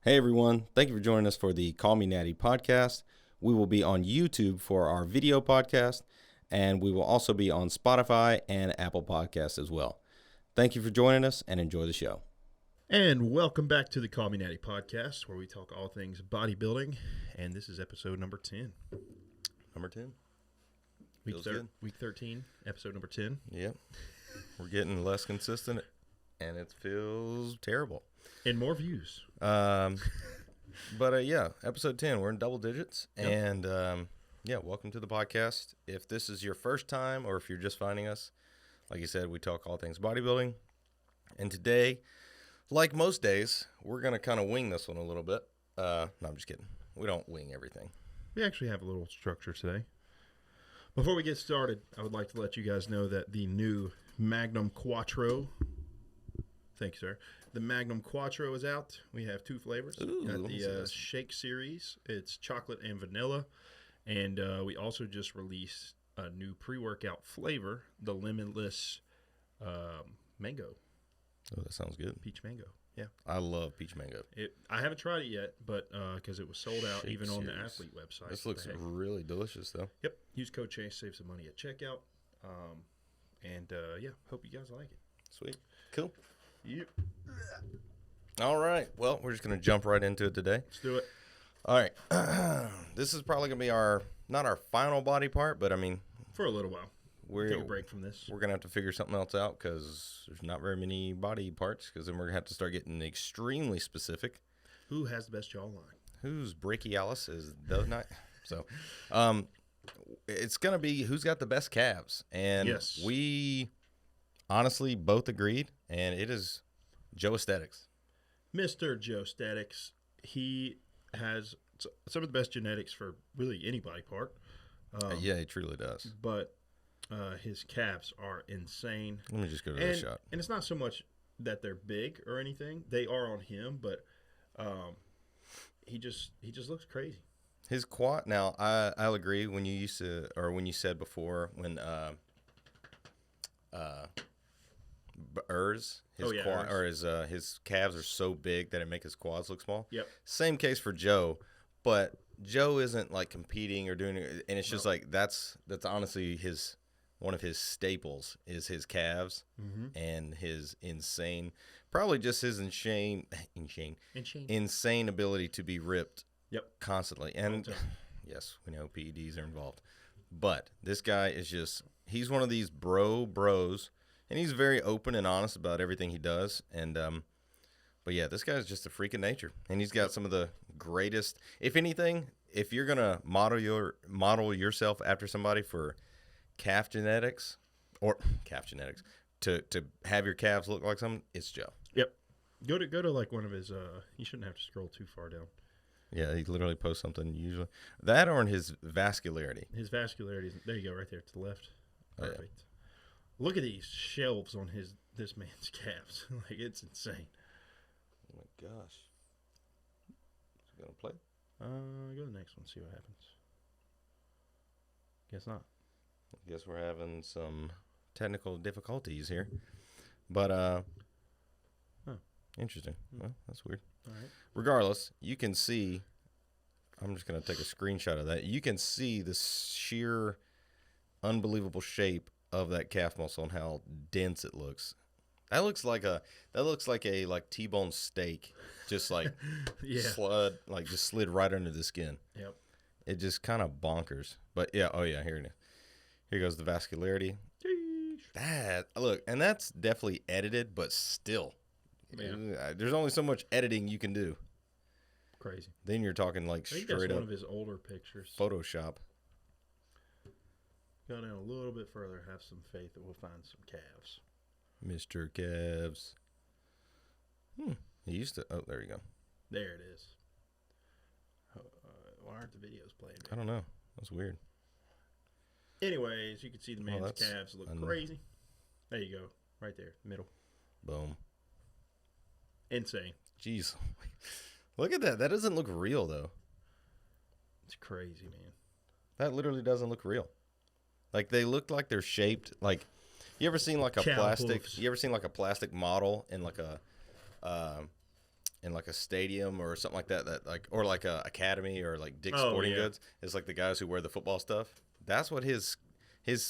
Hey everyone, thank you for joining us for the CallMeNatty podcast. We will be on YouTube for our video podcast, and we will also be on Spotify and Apple Podcasts as well. Thank you for joining us and enjoy the show. And welcome back to the CallMeNatty podcast, where we talk all things bodybuilding. And this is episode number 10. Number 10. Week 13, episode number 10. Yep. We're getting less consistent, and it feels terrible. And more views. But yeah, episode 10, we're in double digits. Yep. And welcome to the podcast. If this is your first time or if you're just finding us, like you said, we talk all things bodybuilding. And today, like most days, we're going to kind of wing this one a little bit. No, I'm just kidding. We don't wing everything. We actually have a little structure today. Before we get started, I would like to let you guys know that the new Magnum Quattro, thank you, sir. The Magnum Quattro is out. We have two flavors. Ooh, got the shake series. It's chocolate and vanilla. And we also just released a new pre-workout flavor, the limitless mango. Oh, that sounds good. Peach mango. Yeah. I love peach mango. I haven't tried it yet, but because it was sold out Shake even on the series. athlete website. This looks really delicious, though. Yep. Use code CHASE, save some money at checkout. Hope you guys like it. Sweet. Cool. Yep. All right. Well, we're just going to jump right into it today. Let's do it. All right. This is probably going to be not our final body part, but I mean, For a little while. we're Take a break from this. We're going to have to figure something else out because there's not very many body parts, because then we're going to have to start getting extremely specific. Who has the best jawline? Whose brachialis is the night? So, it's going to be who's got the best calves. And Yes. we honestly both agreed, and it is Joe Aesthetics. Mr. Joe Statics. He has some of the best genetics for really any body part. Yeah, he truly does. But his calves are insane. Let me just go to that shot. And it's not so much that they're big or anything. They are on him, but he just looks crazy. His quad. Now, I'll agree when you said before when Urs, his calves are so big that it makes his quads look small. Yep. Same case for Joe, but Joe isn't like competing or doing it, and it's just like that's honestly one of his staples is his calves and his insane, probably just his insane ability to be ripped. Yep. Constantly. And yes, we know PEDs are involved. But this guy is he's one of these bros, and he's very open and honest about everything he does. And but yeah, this guy's just a freak of nature. And he's got some of the greatest, if anything, if you're gonna model yourself after somebody for calf genetics to have your calves look like something, it's Joe. Yep. Go to like one of his you shouldn't have to scroll too far down. Yeah, he literally posts something usually. That or in his vascularity. His vascularity, there you go, right there to the left. Perfect. Oh, yeah. Look at these shelves on this man's calves. Like, it's insane. Oh my gosh. Is it gonna play? Go to the next one, see what happens. Guess not. I guess we're having some technical difficulties here. But interesting. Well, that's weird. All right. Regardless, you can see, I'm just going to take a screenshot of that. You can see the sheer unbelievable shape of that calf muscle and how dense it looks. That looks like a T-bone steak, just like Yeah. just slid right under the skin. Yep. It just kind of bonkers. But yeah, here it is. Here goes the vascularity. And that's definitely edited, but still. Yeah. There's only so much editing you can do. Crazy. Then you're talking like I think straight that's up one of his older pictures. Photoshop. Go down a little bit further, have some faith that we'll find some calves. Mr. Calves. He used to. Oh, there you go. There it is. Why aren't the videos playing? I don't know. That's weird. Anyways, you can see the man's that's calves look crazy. There you go. Right there. Middle. Boom. Insane. Jeez. Look at that. That doesn't look real, though. It's crazy, man. That literally doesn't look real. Like, they look like they're shaped. Like, you ever seen like a Cow plastic? hoofs. You ever seen like a plastic model in like a in like a stadium or something like that, or like a academy or like Dick's Oh, Sporting yeah. Goods. It's like the guys who wear the football stuff. That's what his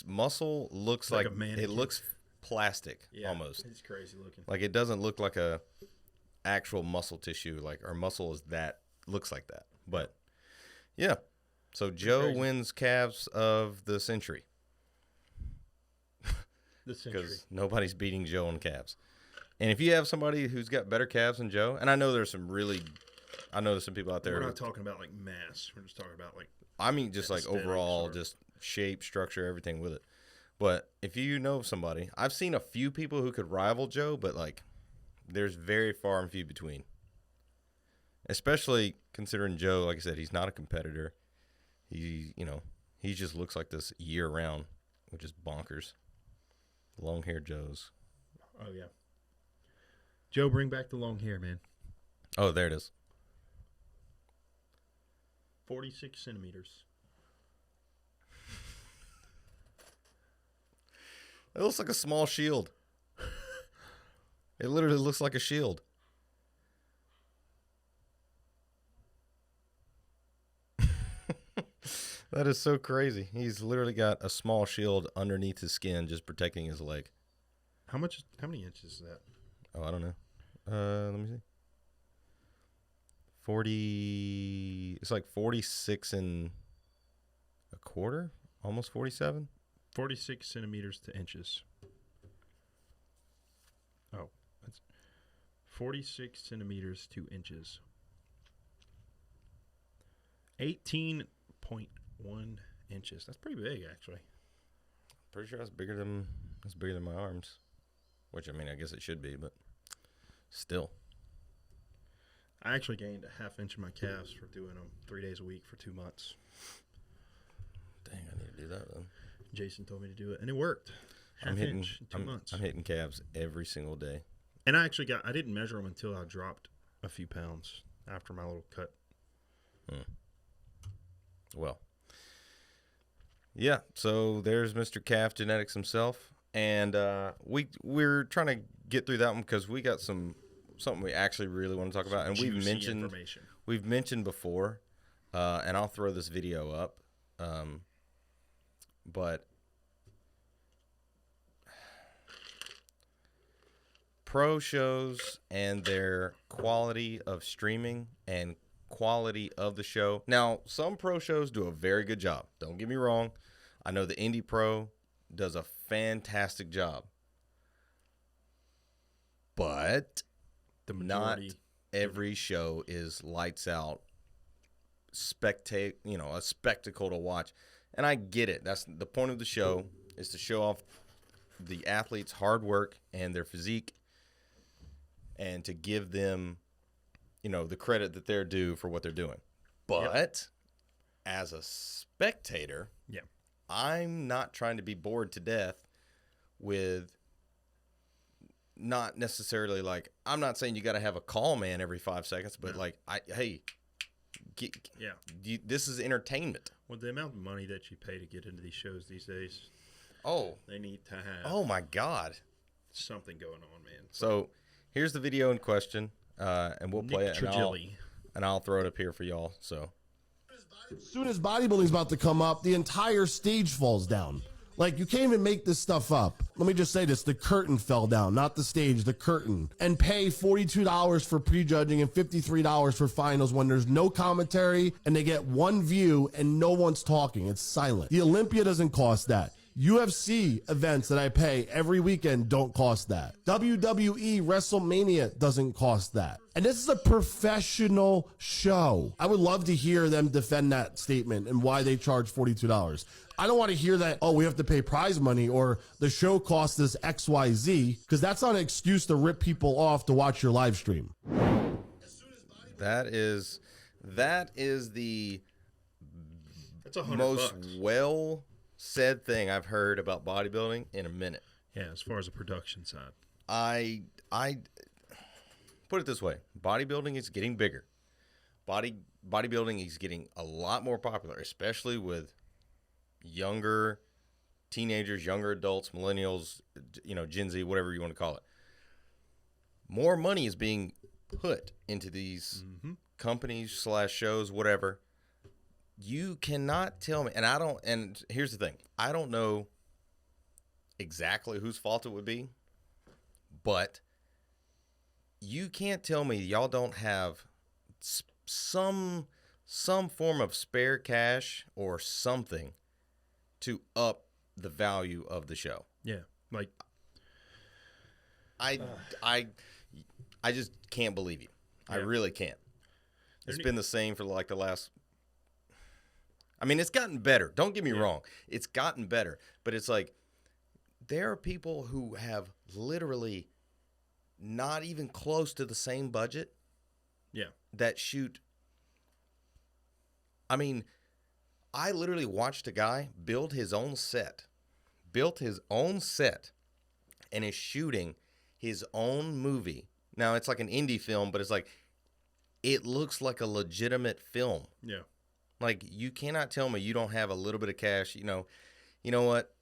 muscle looks Like like. a mannequin. It looks plastic Yeah, almost. It's crazy looking. Like it doesn't look like a actual muscle tissue. Like our muscle is that looks like that. But yeah, so Joe crazy. wins calves of the century The century. because nobody's beating Joe on calves. And if you have somebody who's got better calves than Joe, and I know there's some people out there. We're not talking about like mass. We're just talking about like. I mean, just like aesthetics overall, or- just shape, structure, everything with it. But if you know somebody, I've seen a few people who could rival Joe, but like there's very far and few between. Especially considering Joe, like I said, he's not a competitor. He just looks like this year round, which is bonkers. Long hair Joes. Oh yeah. Joe, bring back the long hair, man. Oh, there it is. 46 centimeters. It looks like a small shield. It literally looks like a shield. That is so crazy. He's literally got a small shield underneath his skin just protecting his leg. How many inches is that? Oh, I don't know. Let me see. 40. It's like 46 and a quarter, almost 47. 46 centimeters to inches. Oh, that's 46 centimeters to inches. 18.1 inches. That's pretty big, actually. Pretty sure that's bigger than my arms. Which, I mean, I guess it should be, but still. I actually gained a half inch in my calves for doing them 3 days a week for 2 months. Dang, I need to do that then. Jason told me to do it, and it worked. Half inch in 2 months. I'm hitting calves every single day. And I didn't measure them until I dropped a few pounds after my little cut. Well, yeah, so there's Mr. Calf Genetics himself. And we're trying to get through that one because we got something we actually really want to talk about. And we've mentioned before, and I'll throw this video up. But pro shows and their quality of streaming and quality of the show. Now, some pro shows do a very good job. Don't get me wrong. I know the Indie Pro does a fantastic job. But The not majority. every show is lights out a spectacle to watch. And I get it. That's the point of the show, is to show off the athletes' hard work and their physique and to give them, the credit that they're due for what they're doing. But as a spectator, Yeah. I'm not trying to be bored to death with not necessarily like, I'm not saying you got to have a call man every 5 seconds, but this is entertainment. With the amount of money that you pay to get into these shows these days, Oh, they need to have oh my God. something going on, man. So here's the video in question, and we'll play Nick it, Trigilli. and I'll throw it up here for y'all. So As soon as bodybuilding's about to come up, the entire stage falls down. Like, you can't even make this stuff up. Let me just say this. The curtain fell down, not the stage, the curtain. And pay $42 for prejudging and $53 for finals when there's no commentary and they get one view and no one's talking. It's silent. The Olympia doesn't cost that. UFC events that I pay every weekend don't cost that. WWE WrestleMania doesn't cost that. And this is a professional show. I would love to hear them defend that statement and why they charge $42. I don't want to hear that, oh, we have to pay prize money or the show costs us XYZ, because that's not an excuse to rip people off to watch your live stream. that is the That's $100. most well said thing I've heard about bodybuilding in a minute. Yeah, as far as the production side. I put it this way: bodybuilding is getting bigger. Bodybuilding is getting a lot more popular, especially with younger teenagers, younger adults, millennials, Gen Z, whatever you want to call it. More money is being put into these companies / shows, whatever, you cannot tell me. And here's the thing. I don't know exactly whose fault it would be, but you can't tell me y'all don't have some form of spare cash or something to up the value of the show. Yeah, like I just can't believe you. I Yeah. really can't. It's been the same for like the last. I mean, it's gotten better. Don't get me wrong. It's gotten better, but it's like there are people who have literally not even close to the same budget. Yeah. That shoot. I mean, I literally watched a guy build his own set, and is shooting his own movie. Now, it's like an indie film, but it's like, it looks like a legitimate film. Yeah. Like, you cannot tell me you don't have a little bit of cash. You know what?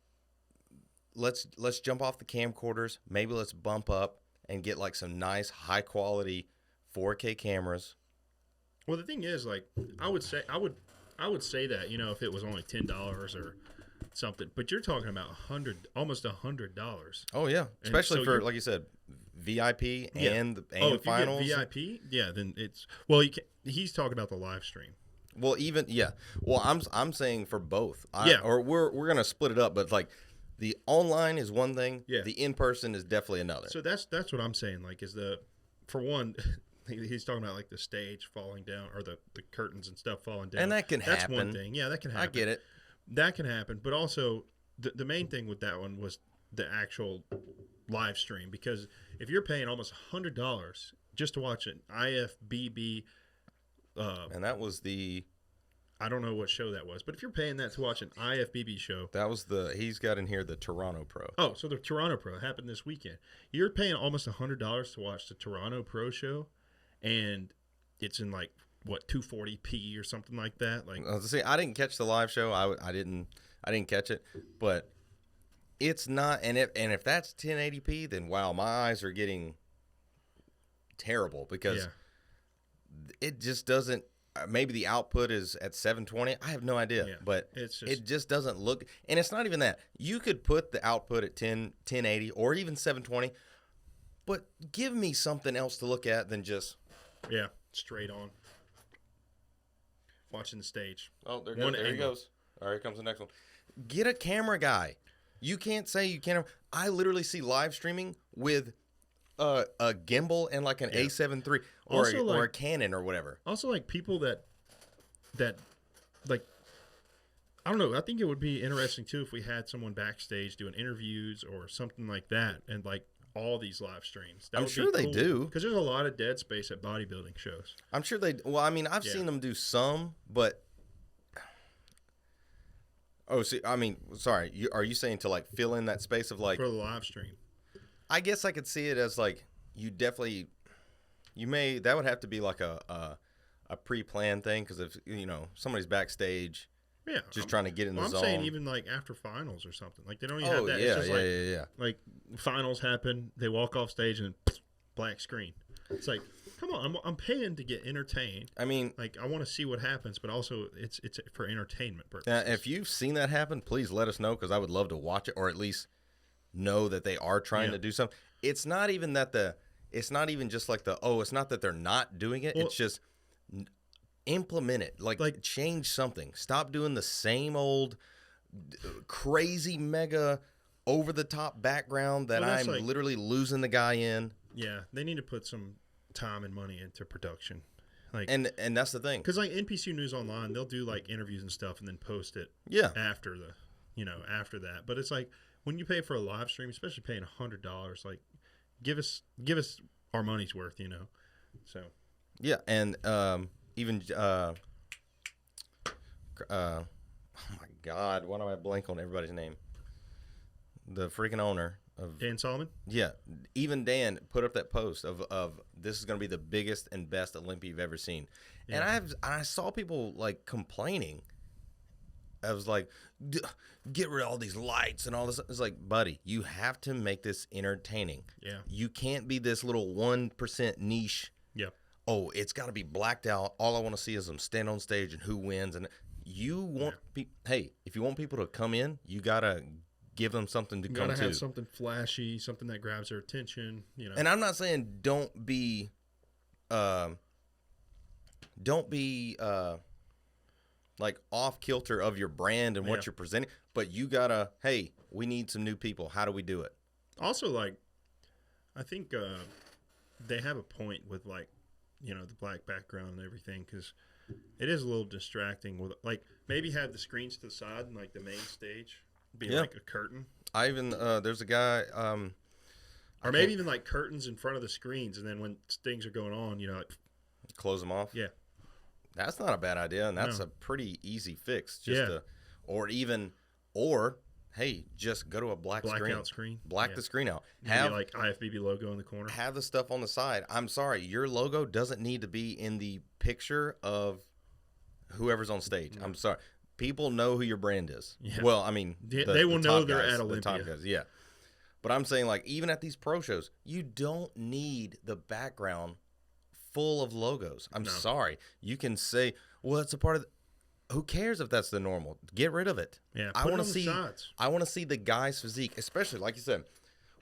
Let's jump off the camcorders. Maybe let's bump up and get like some nice high quality 4K cameras. Well, the thing is, like, I would say that, if it was only $10 or something, but you're talking about almost $100. Oh yeah, especially so for, like you said, VIP and if finals. you get VIP, yeah, then it's he's talking about the live stream. Well, Well, I'm saying for both. Yeah. Or we're gonna split it up, but like the online is one thing. Yeah. The in person is definitely another. So that's what I'm saying. Like, for one, he's talking about like the stage falling down or the curtains and stuff falling down, And that can that's happen. one thing. Yeah, that can happen. I get it. That can happen, but also the main thing with that one was the actual live stream, because if you're paying almost $100 just to watch an IFBB, And that was I don't know what show that was, but if you're paying that to watch an IFBB show, he's got in here the Toronto Pro. oh, so the Toronto Pro happened this weekend. You're paying almost $100 to watch the Toronto Pro show, and it's in like what 240p or something like that. Like, See, I didn't catch the live show. I didn't catch it, but it's not. And if that's 1080p, then wow, my eyes are getting terrible because it just doesn't. Maybe the output is at 720. I have no idea, but it just doesn't look. And it's not even that. You could put the output at 1080 or even 720, but give me something else to look at than just straight on watching the stage. Oh, there he goes. All right, here comes the next one. Get a camera guy. You can't say you can't. I literally see live streaming with a gimbal and like an A7 III or a Canon or whatever. Also, like people that like, I don't know. I think it would be interesting too if we had someone backstage doing interviews or something like that, and like all these live streams. I'm sure they do, because there's a lot of dead space at bodybuilding shows. I'm sure they. Well, I mean, I've seen them do some, but. Oh, see, I mean, sorry. Are you saying to like fill in that space of like for the live stream? I guess I could see it as like that would have to be like a pre-planned thing, because if somebody's backstage, just trying to get in the zone. I'm saying even like after finals or something, like they don't even have that. Yeah, it's just like finals happen, they walk off stage and black screen. It's like, come on, I'm paying to get entertained. I mean, like I want to see what happens, but also it's for entertainment purposes. Now, if you've seen that happen, please let us know, because I would love to watch it, or at least know that they are trying to do something. It's not even just like it's not that they're not doing it. It's just implement it, like change something. Stop doing the same old crazy mega over the top background that I'm literally losing the guy in. Yeah, they need to put some time and money into production. Like, and that's the thing, because like NPC News Online, they'll do like interviews and stuff and then post it after after that. But it's like, when you pay for a live stream, especially paying $100, like give us our money's worth, So and even oh my God, why do I blank on everybody's name? The freaking owner of Dan Solomon. Yeah, even Dan put up that post of this is going to be the biggest and best Olympia you've ever seen, and I saw people like complaining. I was like, get rid of all these lights and all this. It's like, buddy, you have to make this entertaining. Yeah. You can't be this little 1% niche Yeah. Oh, it's got to be blacked out. All I want to see is them stand on stage and who wins. And you want hey, if you want people to come in, you got to give them something to come to. Gotta have something flashy, something that grabs their attention, you know. And I'm not saying don't be like off kilter of your brand and what you're presenting, but you gotta, hey, we need some new people. How do we do it? Also, like, I think they have a point with, like, you know, the black background and everything, because it is a little distracting with, like, maybe have the screens to the side and, like, the main stage be like a curtain. I even there's a guy or maybe even like curtains in front of the screens, and then when things are going on, you know, like, close them off. Yeah. That's not a bad idea, and that's a pretty easy fix. Just or hey, just go to a blackout screen. Black the screen out. Have like IFBB logo in the corner. Have the stuff on the side. I'm sorry, your logo doesn't need to be in the picture of whoever's on stage. I'm sorry. People know who your brand is. Yeah. Well, I mean, they will know they're at Olympia. The top guys, yeah. But I'm saying, like, even at these pro shows, you don't need the background full of logos. I'm sorry. You can say, well, it's a part of who cares if that's the normal? Get rid of it. Yeah, I want to see the guy's physique, especially like you said.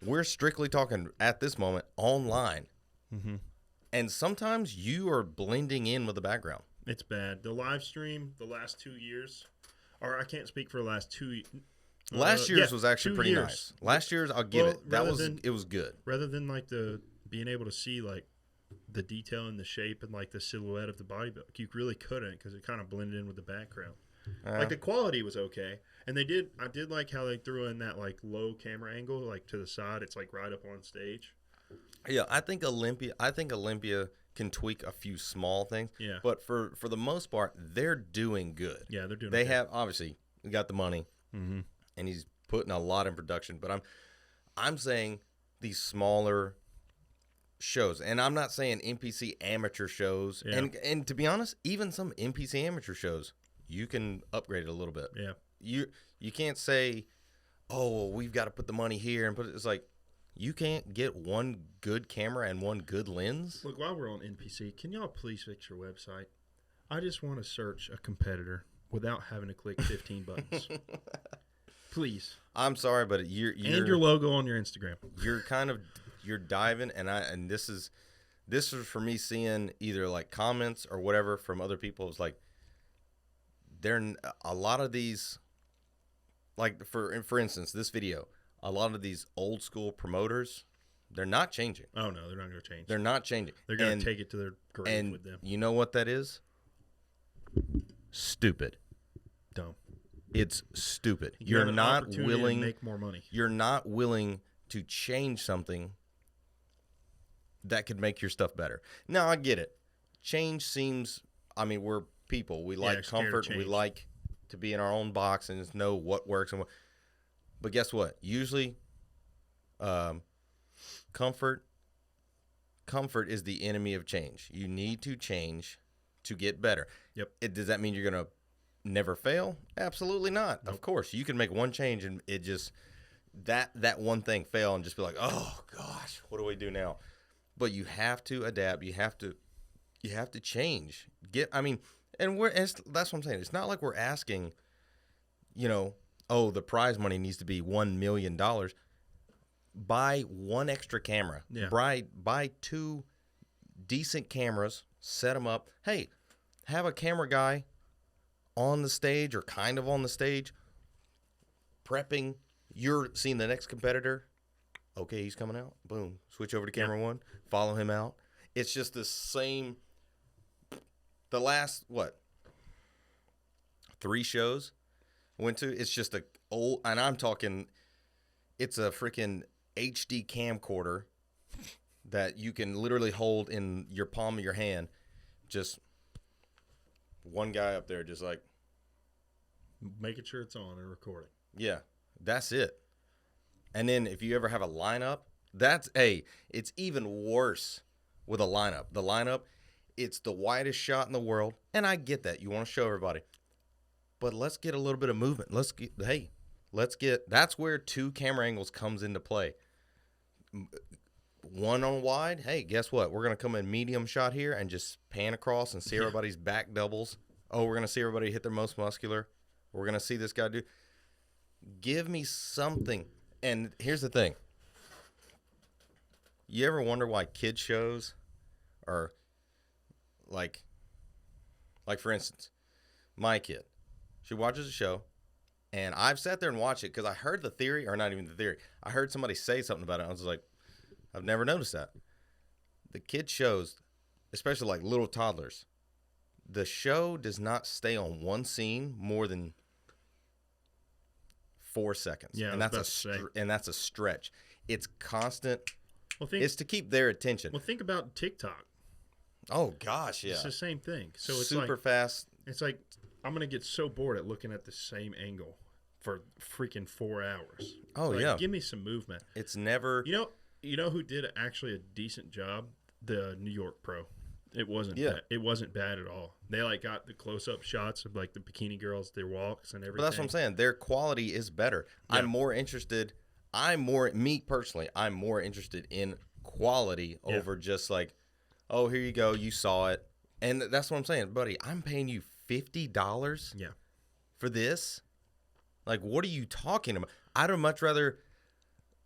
We're strictly talking at this moment online. Mm-hmm. And sometimes you are blending in with the background. It's bad. The live stream the last 2 years, or I can't speak for the last 2 last year's was actually pretty nice. Last year's, I'll give it. It was good. Rather than like being able to see like the detail and the shape and like the silhouette of the bodybuilder, you really couldn't, because it kind of blended in with the background. Like the quality was okay, and I did like how they threw in that like low camera angle, like to the side. It's like right up on stage. Yeah, I think Olympia can tweak a few small things. Yeah. But for the most part, they're doing good. Yeah, they're doing. They have obviously got the money, mm-hmm. and he's putting a lot in production. But I'm saying these smaller shows, and I'm not saying NPC amateur shows. Yeah. And to be honest, even some NPC amateur shows, you can upgrade it a little bit. Yeah. You can't say, oh, well, we've got to put the money here and put it. It's like, you can't get one good camera and one good lens? Look, while we're on NPC, can y'all please fix your website? I just want to search a competitor without having to click 15 buttons. Please. I'm sorry, but you're and your logo on your Instagram. You're diving, and this is for me seeing either like comments or whatever from other people. It's like a lot of these, like for instance, this video. A lot of these old school promoters, they're not changing. Oh, no, they're not going to change. They're not changing. They're going to take it to their grave with them. You know what that is? Stupid. Dumb. It's stupid. You're not willing to make more money. You're not willing to change something that could make your stuff better. Now, I get it. Change seems, I mean, we're people. We like comfort. We like to be in our own box and just know what works and what. But guess what? Usually, comfort is the enemy of change. You need to change to get better. Yep. Does that mean you're going to never fail? Absolutely not. Nope. Of course, you can make one change and it just that one thing fail and just be like, oh gosh, what do we do now? But you have to adapt. You have to change. And that's what I'm saying. It's not like we're asking, oh, the prize money needs to be $1 million. Buy one extra camera. Yeah. Buy 2 decent cameras. Set them up. Hey, have a camera guy on the stage or kind of on the stage prepping. You're seeing the next competitor. Okay, he's coming out. Boom. Switch over to camera 1. Follow him out. It's just the same. The last, 3 shows went to, it's just and I'm talking, it's a freaking HD camcorder that you can literally hold in your palm of your hand. Just one guy up there just like making sure it's on and recording. Yeah, that's it. And then if you ever have a lineup, it's even worse with a lineup. The lineup, it's the widest shot in the world, and I get that. You want to show everybody. But let's get a little bit of movement. That's where 2 camera angles comes into play. one on wide. Hey, guess what? We're going to come in medium shot here and just pan across and see everybody's back doubles. Oh, we're going to see everybody hit their most muscular. We're going to see this guy do. Give me something. And here's the thing. You ever wonder why kid shows are like for instance, my kid, she watches a show, and I've sat there and watched it because I heard the theory, or not even the theory. I heard somebody say something about it. I was like, I've never noticed that. The kid shows, especially like little toddlers, the show does not stay on one scene more than 4 seconds. Yeah, and that's a stretch. It's constant. Well, it's to keep their attention. Well, think about TikTok. Oh gosh, yeah. It's the same thing. So it's super fast. It's like I'm gonna get so bored at looking at the same angle for freaking 4 hours. Oh like, yeah. Give me some movement. It's never. You know who did actually a decent job? The New York Pro. It wasn't. Yeah. Bad. It wasn't bad at all. They like got the close-up shots of like the bikini girls, their walks and everything. But that's what I'm saying. Their quality is better. Yeah. I'm more interested. Me personally, I'm more interested in quality over just like, oh, here you go, you saw it. And that's what I'm saying, buddy. I'm paying you $50 for this. Like, what are you talking about? I'd much rather,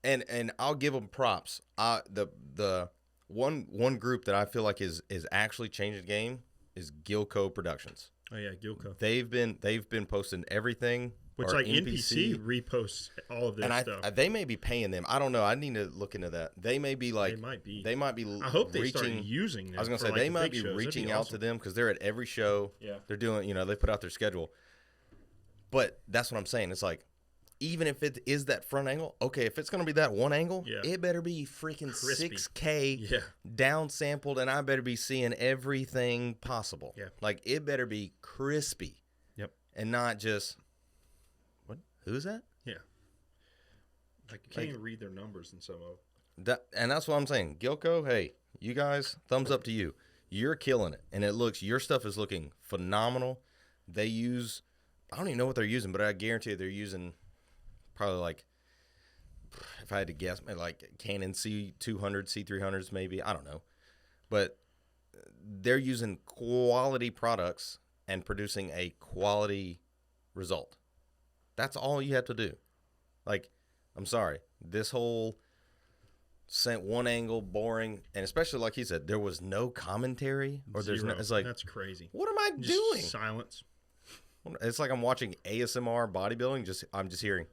and I'll give them props. The one group that I feel like is actually changing the game is Gilco Productions. Oh yeah, Gilco. They've been posting everything. Which like NPC reposts all of their stuff. They may be paying them. I don't know. I need to look into that. They may be like. They might be. I hope they reaching, start using them. I was gonna say they might be reaching out to them because they're at every show. Yeah. They're doing. They put out their schedule. But that's what I'm saying. It's like, even if it is that front angle, okay, if it's gonna be that one angle, it better be freaking crispy. 6K down sampled, and I better be seeing everything possible. Yeah. Like it better be crispy. Yep. And not just. Who's that? Yeah. Like you can't even read their numbers in some of and that's what I'm saying. Gilco, hey, you guys, thumbs up to you. You're killing it. And your stuff is looking phenomenal. They use, I don't even know what they're using, but I guarantee they're using probably like, if I had to guess, maybe like Canon C200, C300s maybe. I don't know. But they're using quality products and producing a quality result. That's all you have to do. Like, I'm sorry. This whole one angle, boring, and especially like he said, there was no commentary or there's no. It's like that's crazy. What am I doing? Silence. It's like I'm watching ASMR bodybuilding. I'm just hearing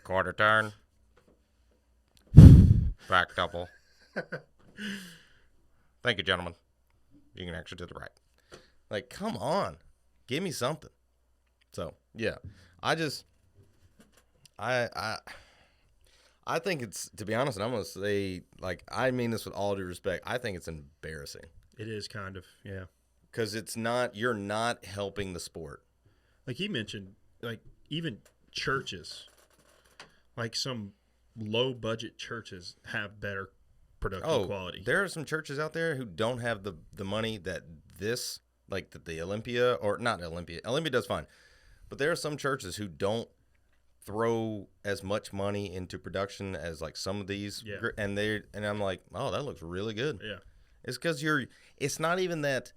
quarter turn, back double. Thank you, gentlemen. You can actually to the right. Like, come on. Give me something. So, yeah. I think it's, to be honest, and I'm going to say, like, I mean this with all due respect, I think it's embarrassing. It is kind of, yeah. Because you're not helping the sport. Like he mentioned, like, even churches, like some low-budget churches have better production quality. There are some churches out there who don't have the money that this... Like the Olympia, or not Olympia. Olympia does fine. But there are some churches who don't throw as much money into production as like some of these. Yeah. And I'm like, oh, that looks really good. Yeah. It's because it's not even that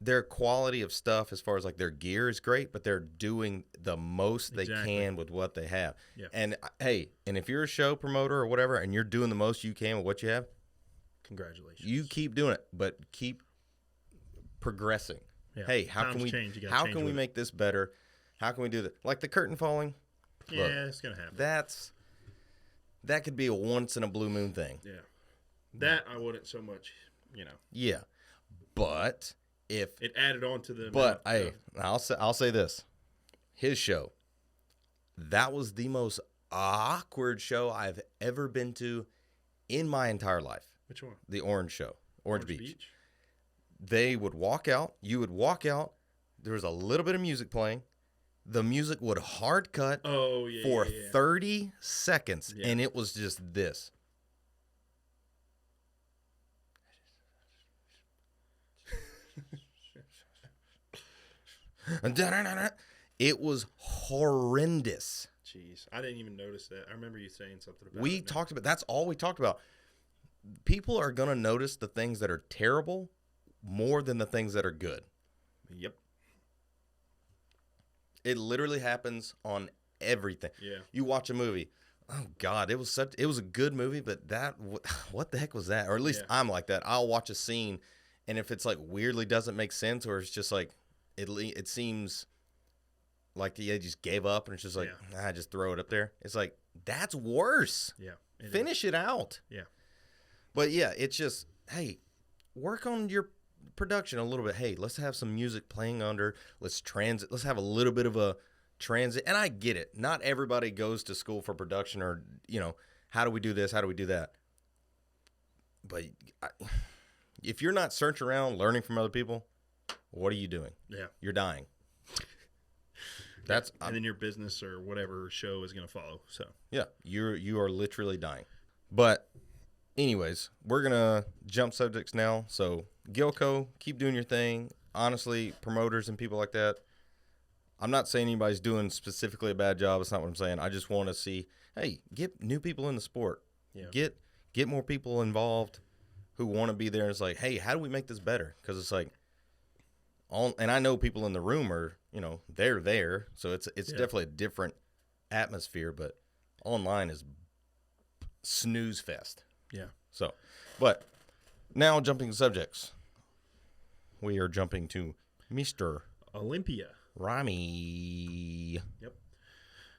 their quality of stuff as far as like their gear is great, but they're doing the most they can with what they have. Yeah. And hey, if you're a show promoter or whatever, and you're doing the most you can with what you have, congratulations. You keep doing it, but keep progressing. Yeah. Hey, how can we make this better? How can we do that? Like the curtain falling. Yeah, it's gonna happen. That could be a once in a blue moon thing. Yeah, that I wouldn't so much, Yeah, but if it added on to the. But I'll say this: his show. That was the most awkward show I've ever been to in my entire life. Which one? The Orange Show, Orange Beach. They would walk out. You would walk out. There was a little bit of music playing. The music would hard cut for 30 seconds, and it was just this. It was horrendous. Jeez, I didn't even notice that. I remember you saying something about We it. talked about, that's all we talked about. People are going to notice the things that are terrible more than the things that are good. Yep. It literally happens on everything. Yeah. You watch a movie. Oh God, it was a good movie, but what the heck was that? Or at least I'm like that. I'll watch a scene, and if it's like weirdly doesn't make sense, or it's just like it seems like they just gave up, and it's just like just throw it up there. It's like that's worse. Yeah. Finish it out. Yeah. But yeah, it's just, hey, work on your production a little bit. Hey, let's have some music playing under. Let's have a little bit of a transit. And I get it. Not everybody goes to school for production or, how do we do this? How do we do that? But if you're not searching around, learning from other people, what are you doing? Yeah. You're dying. And then your business or whatever show is going to follow. So yeah, you are literally dying. But anyways, we're going to jump subjects now. So, Gilco, keep doing your thing. Honestly, promoters and people like that, I'm not saying anybody's doing specifically a bad job. That's not what I'm saying. I just want to see, hey, get new people in the sport. Yeah. Get more people involved who want to be there. And it's like, hey, how do we make this better? Because it's like, and I know people in the room are, they're there. So it's definitely a different atmosphere. But online is snooze fest. Yeah. So, but now jumping subjects. We are jumping to Mr. Olympia. Rami. Yep.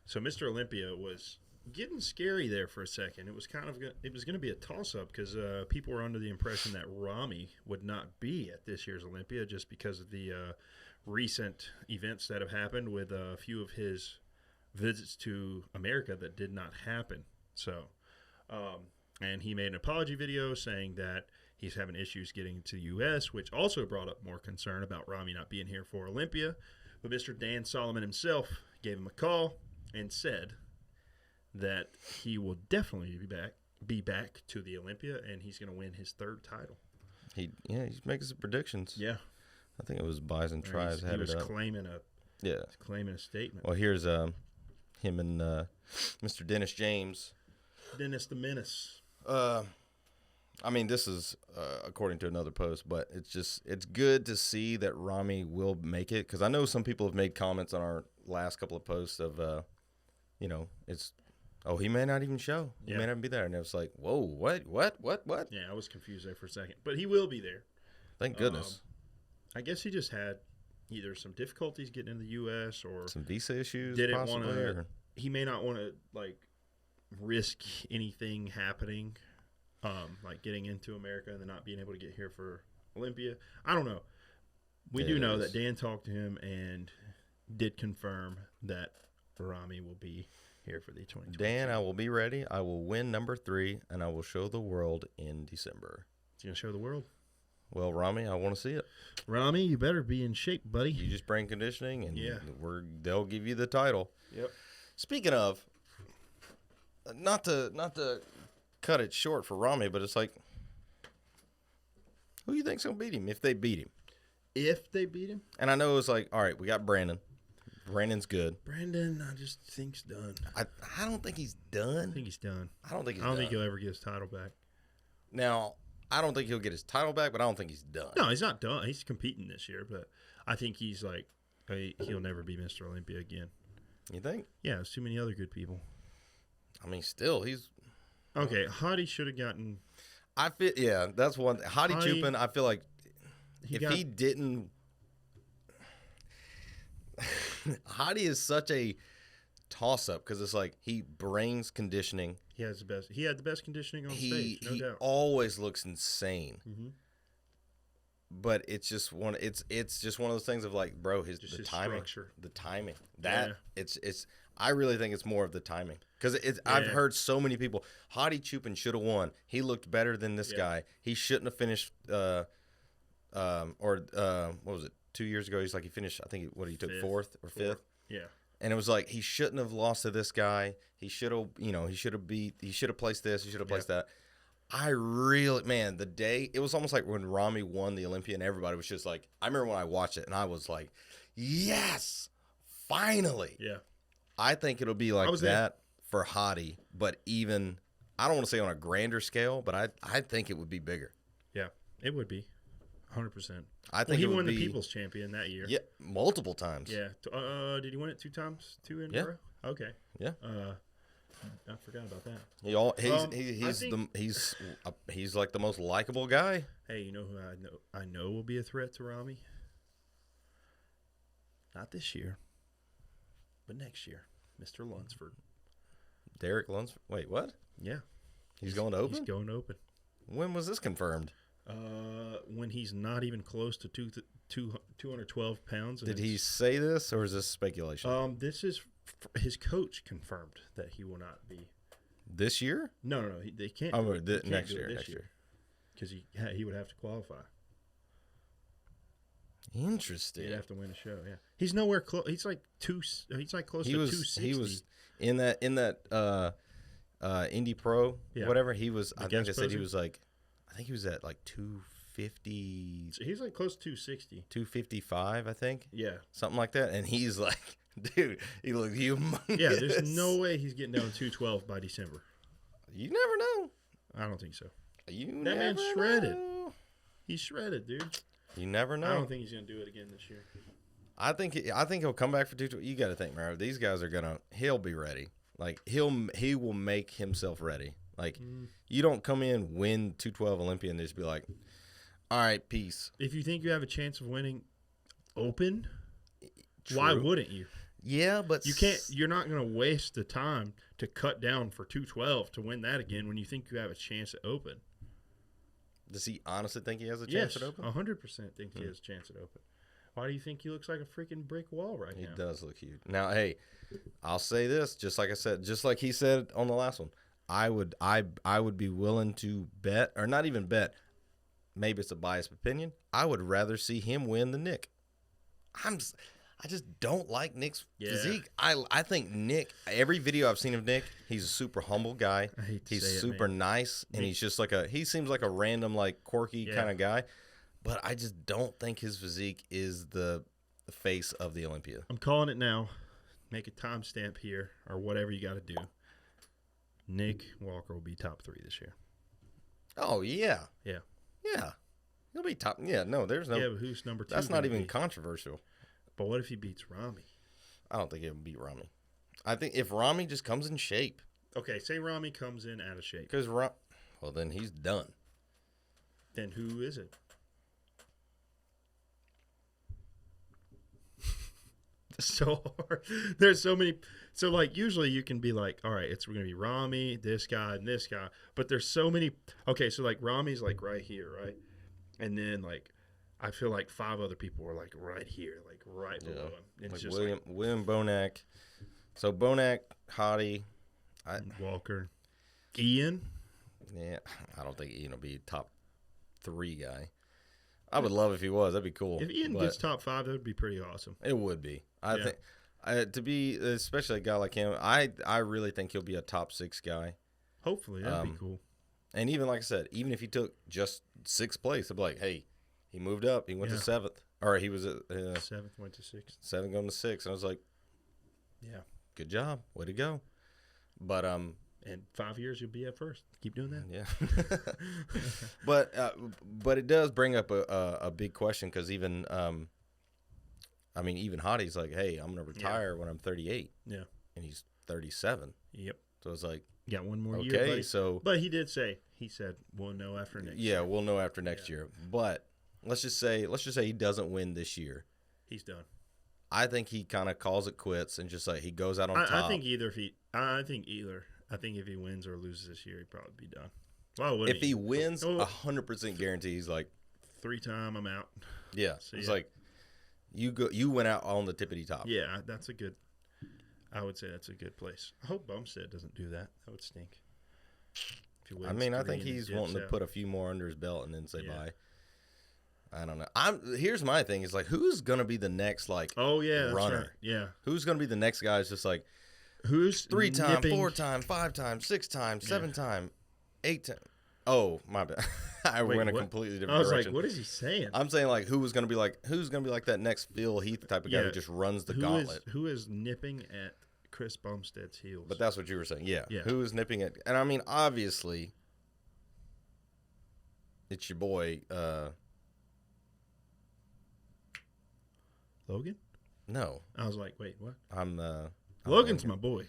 So Mr. Olympia was getting scary there for a second. It was going to be a toss-up because people were under the impression that Rami would not be at this year's Olympia just because of the recent events that have happened with a few of his visits to America that did not happen. So, and he made an apology video saying that he's having issues getting to the U.S., which also brought up more concern about Rami not being here for Olympia. But Mr. Dan Solomon himself gave him a call and said that he will definitely be back to the Olympia, and he's going to win his third title. He's making some predictions. Yeah, I think it was Bison Tries had he was it up. claiming a statement. Well, here's him and Mr. Dennis James. Dennis the Menace. I mean, this is according to another post, but it's good to see that Rami will make it, because I know some people have made comments on our last couple of posts of, he may not even show. He may not be there. And it was like, whoa, what? Yeah, I was confused there for a second. But he will be there. Thank goodness. I guess he just had either some difficulties getting into the U.S. or some visa issues. Didn't want to. He may not want to risk anything happening, like getting into America and then not being able to get here for Olympia. I don't know. We do know that Dan talked to him and did confirm that Rami will be here for the 2020. Dan, I will be ready. I will win number 3, and I will show the world in December. You gonna show the world? Well, Rami, I want to see it. Rami, you better be in shape, buddy. You just bring conditioning, and they'll give you the title. Yep. Speaking of, not to cut it short for Rami, but it's like, who do you think's gonna beat him if they beat him? If they beat him? And I know it's like, all right, we got Brandon. Brandon's good. Brandon, I just think's done. I don't think he's done. I think he's done. I don't think he'll ever get his title back. Now, I don't think he'll get his title back, but I don't think he's done. No, he's not done. He's competing this year, but I think he's like, he'll never be Mr. Olympia again. You think? Yeah, there's too many other good people. I mean, still, he's... Okay, Hadi should have gotten... that's one thing. Hadi Chupin, I feel like he didn't... Hadi is such a toss-up because it's like he brings conditioning. He had the best conditioning on stage, no doubt. He always looks insane. Mm-hmm. But it's just one of those things of like, bro, his timing, structure. The timing. It's I really think it's more of the timing because I've heard so many people. Hadi Chupin should have won. He looked better than this guy. He shouldn't have finished. What was it? 2 years ago, he finished. I think he took fourth or fifth. Yeah. And it was like he shouldn't have lost to this guy. He should have, he should have placed this. He should have placed that. The day, it was almost like when Rami won the Olympia and everybody was just like, I remember when I watched it and I was like, yes, finally. Yeah. I think it'll be like was there. that for Hottie, but even I don't want to say on a grander scale, but I think it would be bigger. Yeah, it would be 100%. I think he it would won the be, People's Champion that year. Yeah, multiple times. Yeah. Did he win it 2 times? 2 in Yeah. a row? Okay. Yeah. I forgot about that. He's like the most likable guy. Hey, you know who I know will be a threat to Rami? Not this year, but next year, Mr. Lunsford. Derek Lunsford. Wait, what? Yeah. He's going to open? He's going to open. When was this confirmed? When he's not even close to 212 pounds. Did he say this, or is this speculation? This is his coach confirmed that he will not be. This year? No. They can't. Oh, they can't next do it year. this Next year. Because he would have to qualify. Interesting. He'd have to win a show. Yeah, he's nowhere close. He's like close to 260. He was in that Indy Pro, Yeah. whatever. He was. I think guest they said he poser? was like. I think he was at like 250, So he's like close to 260. 255, I think. Yeah. Something like that. And he's like, dude, he looks humongous. Yeah, there's no way he's getting down to 212 by December. You never know. I don't think so. You That never man's shredded. know. He's shredded, dude. You never know. I don't think he's going to do it again this year. I think he'll come back for 212. You got to think, Mario. These guys are he'll be ready. Like he will make himself ready. Like you don't come in, win 212 Olympia, and just be like, all right, peace. If you think you have a chance of winning open, True. why wouldn't you? Yeah, but You can't. You're not going to waste the time to cut down for 212 to win that again when you think you have a chance at open. Does he honestly think he has a chance Yes, at open? 100% think he has a chance at open. Why do you think he looks like a freaking brick wall right He now? does look huge. Now, hey, I'll say this, just like I said, just like he said on the last one. I would be willing to bet, or not even bet. Maybe it's a biased opinion. I would rather see him win than Nick. I just don't like Nick's physique. I think Nick. Every video I've seen of Nick, he's a super humble guy. I hate to He's say it, super man. nice, and he's just like he seems like a random, like quirky kind of guy. But I just don't think his physique is the face of the Olympia. I'm calling it now. Make a timestamp here or whatever you got to do. Nick Walker will be top 3 this year. Oh yeah, Yeah. yeah, he'll be top. Yeah, no, there's no. Yeah, but who's number 2? That's not gonna even be? controversial. But what if he beats Rami? I don't think he'll beat Rami. I think if Rami just comes in shape, Okay, say Rami comes in out of shape. because well, then he's done. Then who is it? So hard. There's so many. So like usually you can be like, all right, it's going to be Rami, this guy, and this guy. But there's so many. Okay, so like Rami's like right here, right? And then like I feel like 5 other people were like right here, like right below him. It's Like just William Bonac. So Bonac, Hottie. like Walker, Ian. Yeah, I don't think Ian will be top 3 guy. I would love if he was. That'd be cool. If Ian but gets top 5, that would be pretty awesome. it would be. I Yeah. think to be especially a guy like him. I really think he'll be a top 6 guy. Hopefully, that'd be cool. And even like I said, even if he took just 6th place, I'd be like, hey, he moved up. He went to 7th, or he was at 7th went to 6th. 7 going to 6, and I was like, Yeah. good job, way to go. But And 5 years, you'll be at first. Keep doing that. yeah. but it does bring up a big question, because even even Hottie's like, hey, I'm gonna retire when I'm 38. Yeah. And he's 37. Yep. So it's like, You got one more year. okay, buddy. so But he said, we'll know after next. yeah, we'll know after next year. But let's just say he doesn't win this year. He's done. I think he kind of calls it quits and just like he goes out on top. I think either. I think if he wins or loses this year, he'd probably be done. Why wouldn't If he wins, Oh. 100% guarantee he's like, 3-time, I'm out. yeah. See It's ya. like you went out on the tippity top. Yeah, I would say that's a good place. I hope Bumstead doesn't do that. That would stink. If he I wins mean, I 3 think and he's dips wanting to out. put a few more under his belt and then say Yeah. bye. I don't know. Here's my thing: is like, who's gonna be the next like Oh yeah, that's runner? right. Yeah. Who's gonna be the next guy? Is just like Who's 3-time, nipping- 4-time, 5-time, 6-time, 7-time, 8-time. Oh my bad, I Wait, went a what? completely I different was direction. like, what is he saying? I'm saying like who's gonna be like that next Phil Heath type of guy Yeah. who just runs the Who gauntlet? is nipping at Chris Bumstead's heels. But that's what you were saying. Yeah. Yeah. Who is nipping it? And I mean, obviously, it's your boy. Logan? No. I was like, wait, what? I'm Logan's my boy.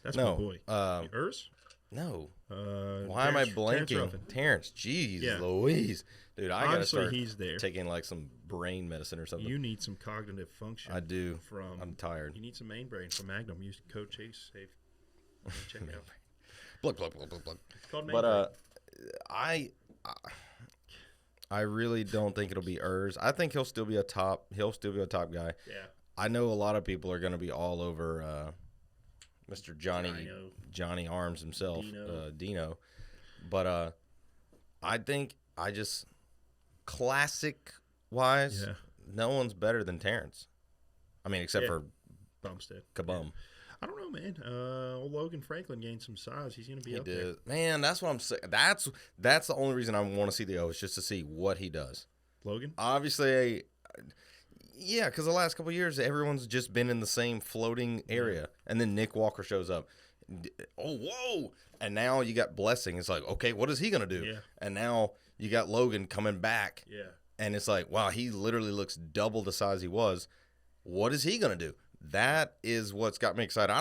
That's No, my boy. Urs? No. Why Why am I blanking? Terrence. Jeez, Yeah. Louise. Dude, I got to Honestly, start he's there. taking like some brain medicine or something. You need some cognitive function. I do. From I'm tired. You need some main brain from Magnum. Use code Chase. Save. Check it out. Blug, blug, blug, blug, blug. It's called main But I really don't think it'll be Urs. I think he'll still be a top guy. Yeah. I know a lot of people are going to be all over Mr. Johnny Arms himself, Dino. But I think classic wise, no one's better than Terrence. I mean, except for Bumstead. Kabum. Yeah. I don't know, man. Old Logan Franklin gained some size. He's going to be up there. Man, that's what I'm saying. That's the only reason I want to see the O is just to see what he does. Logan? Obviously, yeah, because the last couple of years, everyone's just been in the same floating area. And then Nick Walker shows up. Oh, whoa. And now you got Blessing. It's like, okay, what is he going to do? Yeah. And now you got Logan coming back. Yeah. And it's like, wow, he literally looks double the size he was. What is he going to do? That is what's got me excited.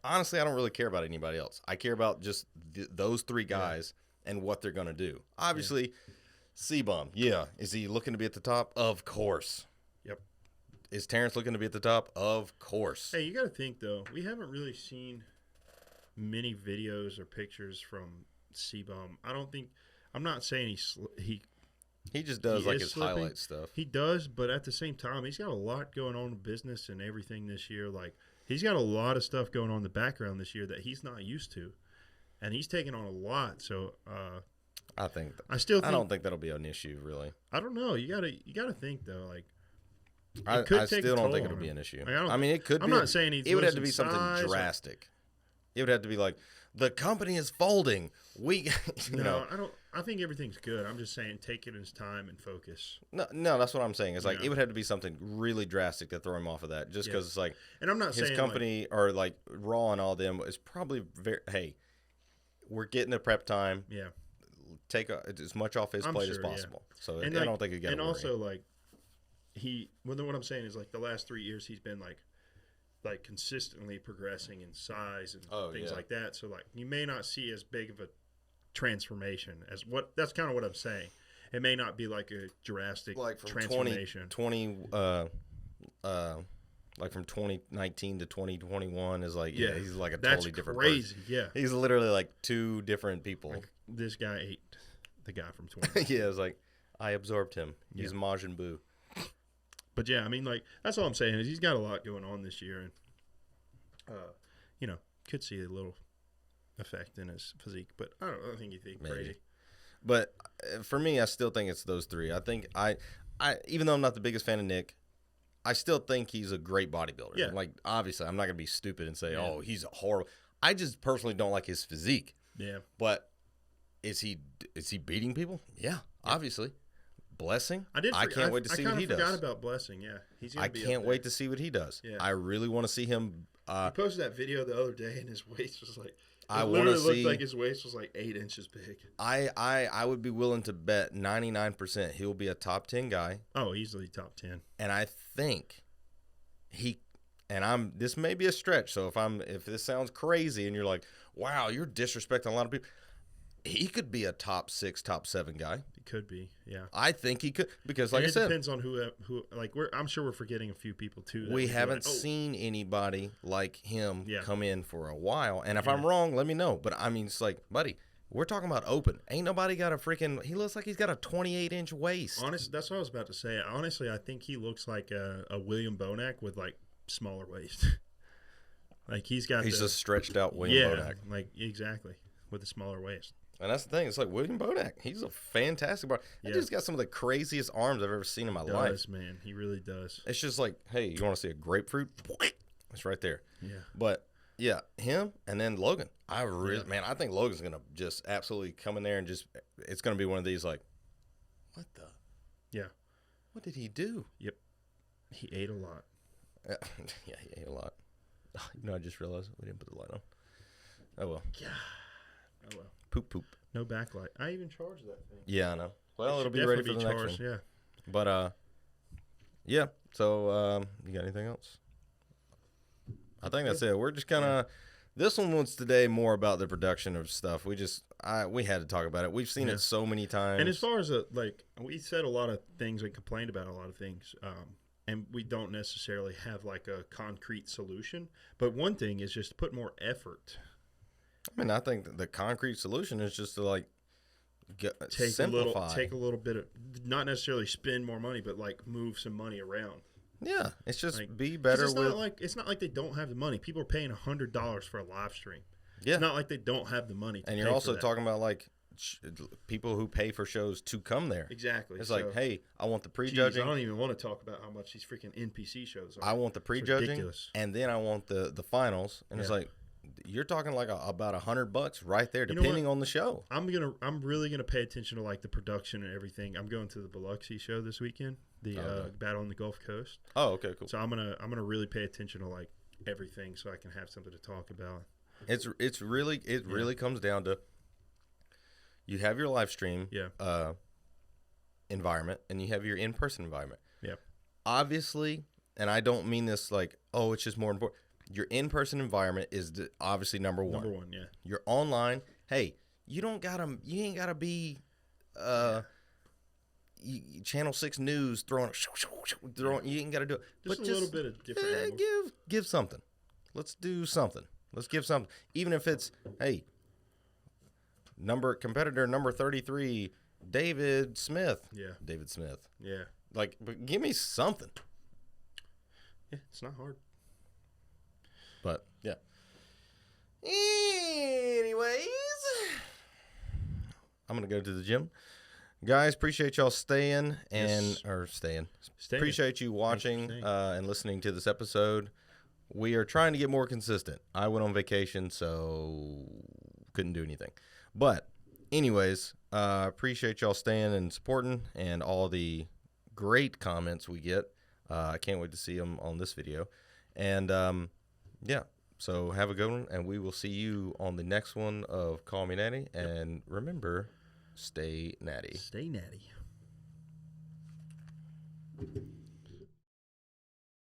Honestly, I don't really care about anybody else. I care about just those three guys and what they're going to do. Obviously, C-Bum, Is he looking to be at the top? Of course. Yep. Is Terrence looking to be at the top? Of course. Hey, you got to think, though. We haven't really seen many videos or pictures from C-Bum. I'm not saying he just does like his highlight stuff. He does, but at the same time, he's got a lot going on in business and everything this year. Like, he's got a lot of stuff going on in the background this year that he's not used to, and he's taking on a lot. So, I don't think that'll be an issue, really. I don't know. You gotta think though. Like, I still don't think it'll be an issue. I mean, it could. I'm not saying it would have to be something drastic. It would have to be like the company is folding. I think everything's good. I'm just saying, take it in time and focus. No, that's what I'm saying. It's like it would have to be something really drastic to throw him off of that. Just because it's like, and I'm not his saying company or like Raw and all them is probably very. Hey, we're getting the prep time. Yeah, take as much off his plate as possible. Yeah. So I don't think you got to worry. And also, like what I'm saying is like the last 3 years he's been like consistently progressing in size and things like that. So like you may not see as big of a transformation as that's kind of what I'm saying. It may not be like a drastic transformation. 20 like from 2019 to 2021 is like he's like a totally different person. Yeah, he's literally like two different people. Like this guy ate the guy from 20. Yeah, it's like I absorbed him. He's Majin Buu. But yeah, I mean, like that's all I'm saying is he's got a lot going on this year, and could see a little effect in his physique. But I don't think anything crazy. But for me, I still think it's those three. I think I even though I'm not the biggest fan of Nick, I still think he's a great bodybuilder. Yeah. Like obviously, I'm not gonna be stupid and say, "Oh, he's horrible." I just personally don't like his physique. Yeah. But is he beating people? Yeah, obviously. Blessing. I can't wait to see what he does. I forgot about Blessing. Yeah, I can't wait to see what he does. Yeah. I really want to see him. He posted that video the other day, and his waist was like. I want to see. Looked like his waist was like 8 inches big. I would be willing to bet 99% he'll be a top 10 guy. Oh, easily top 10. And I think this may be a stretch. So if this sounds crazy and you're like, wow, you're disrespecting a lot of people. He could be a top 6, top 7 guy. He could be, yeah. I think he could because, like I said, it depends on who. Like I'm sure we're forgetting a few people too. We haven't seen anybody like him come in for a while. And if I'm wrong, let me know. But I mean, it's like, buddy, we're talking about open. Ain't nobody got a freaking. He looks like he's got a 28-inch waist. Honestly, that's what I was about to say. Honestly, I think he looks like a William Bonac with like smaller waist. Like he's a stretched out William Bonac. Like exactly with a smaller waist. And that's the thing. It's like William Bonac. He's a fantastic bar. That dude's got some of the craziest arms I've ever seen in my life. Man. He really does. It's just like, hey, you want to see a grapefruit? It's right there. Yeah. But, yeah, him and then Logan. I think Logan's going to just absolutely come in there and just – it's going to be one of these like, what the? Yeah. What did he do? Yep. He ate a lot. Yeah, he ate a lot. I just realized we didn't put the light on. Oh, well. Yeah. Oh well. Poop. No backlight. I even charged that thing. Yeah, I know. Well, It it'll should be ready for definitely the next charged, one. Yeah. But, yeah. So, you got anything else? I think that's it. We're just kind of... This one was today more about the production of stuff. We had to talk about it. We've seen it so many times. And as far as we said a lot of things and complained about a lot of things, and we don't necessarily have like a concrete solution. But one thing is just put more effort. I mean, I think the concrete solution is just to like simplify. Take a little bit of, not necessarily spend more money, but like move some money around. Yeah, it's just Like, be better with. It's not like they don't have the money. People are paying $100 for a live stream. Yeah, it's not like they don't have the money. And you're also talking about like people who pay for shows to come there. Exactly. It's like, hey, I want the prejudging. I don't even want to talk about how much these freaking NPC shows are. I want the prejudging, and then I want the finals, and it's like you're talking like about $100 right there, depending on the show. I'm really gonna pay attention to like the production and everything. I'm going to the Biloxi show this weekend, the Battle on the Gulf Coast. Oh, okay, cool. So I'm gonna really pay attention to like everything, so I can have something to talk about. It really comes down to you have your live stream environment, and you have your in-person environment. Yeah. Obviously, and I don't mean this like, oh, it's just more important. Your in-person environment is obviously number one. Number one, yeah. Your online, hey, you ain't gotta be Channel 6 News throwing, you ain't gotta do it. Just a little bit of different angles. Give something. Let's do something. Let's give something. Even if it's, hey, competitor number 33, David Smith. Yeah. David Smith. Yeah. Like, but give me something. Yeah, it's not hard. But, yeah. Anyways, I'm going to go to the gym. Guys, appreciate y'all staying. Appreciate you watching and listening to this episode. We are trying to get more consistent. I went on vacation, so couldn't do anything. But anyways, appreciate y'all staying and supporting and all the great comments we get. I can't wait to see them on this video. And yeah, so have a good one, and we will see you on the next one of Call Me Natty. And remember, stay natty. Stay natty.